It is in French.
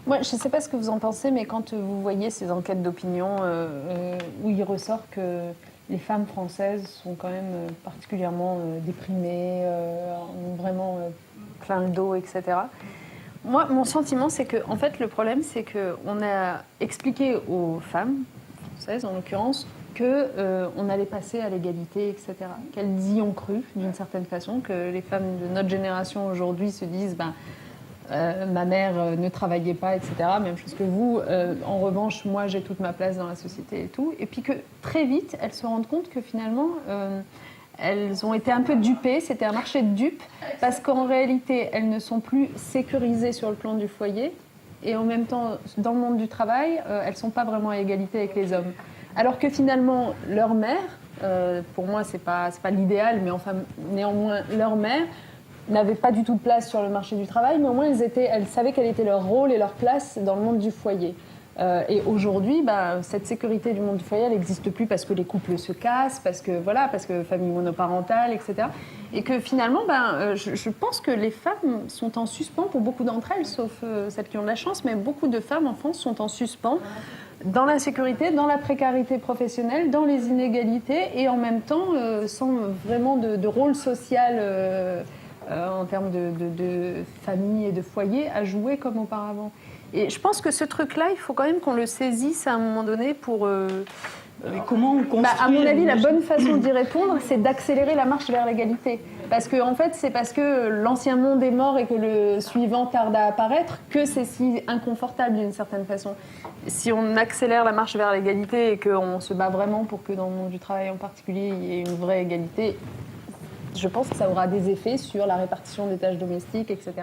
Moi, je ne sais pas ce que vous en pensez, mais quand vous voyez ces enquêtes d'opinion où il ressort que les femmes françaises sont quand même particulièrement déprimées, ont vraiment plein le dos, etc. Moi, mon sentiment, c'est que, en fait, le problème, c'est qu'on a expliqué aux femmes françaises, en l'occurrence, qu'on allait passer à l'égalité, etc. Qu'elles y ont cru, d'une certaine façon, que les femmes de notre génération aujourd'hui se disent ma mère ne travaillait pas, etc. Même chose que vous. En revanche, moi, j'ai toute ma place dans la société et tout. Et puis que très vite, elles se rendent compte que finalement, elles ont été un peu dupées. C'était un marché de dupes parce qu'en réalité, elles ne sont plus sécurisées sur le plan du foyer. Et en même temps, dans le monde du travail, elles ne sont pas vraiment à égalité avec les hommes. Alors que finalement, leur mère, pour moi, c'est pas l'idéal, mais enfin, néanmoins, leur mère n'avaient pas du tout de place sur le marché du travail, mais au moins elles savaient quel était leur rôle et leur place dans le monde du foyer. Et aujourd'hui, cette sécurité du monde du foyer, elle n'existe plus parce que les couples se cassent, parce que famille monoparentale, etc. Et que finalement, je pense que les femmes sont en suspens pour beaucoup d'entre elles, sauf celles qui ont de la chance, mais beaucoup de femmes en France sont en suspens dans l'insécurité, dans la précarité professionnelle, dans les inégalités et en même temps sans vraiment de rôle social en termes de famille et de foyer à jouer comme auparavant. Et je pense que ce truc-là, il faut quand même qu'on le saisisse à un moment donné pour... Mais comment on construit à mon avis, la bonne façon d'y répondre, c'est d'accélérer la marche vers l'égalité. Parce que, en fait, c'est parce que l'ancien monde est mort et que le suivant tarde à apparaître que c'est si inconfortable d'une certaine façon. Si on accélère la marche vers l'égalité et qu'on se bat vraiment pour que dans le monde du travail en particulier, il y ait une vraie égalité, je pense que ça aura des effets sur la répartition des tâches domestiques, etc.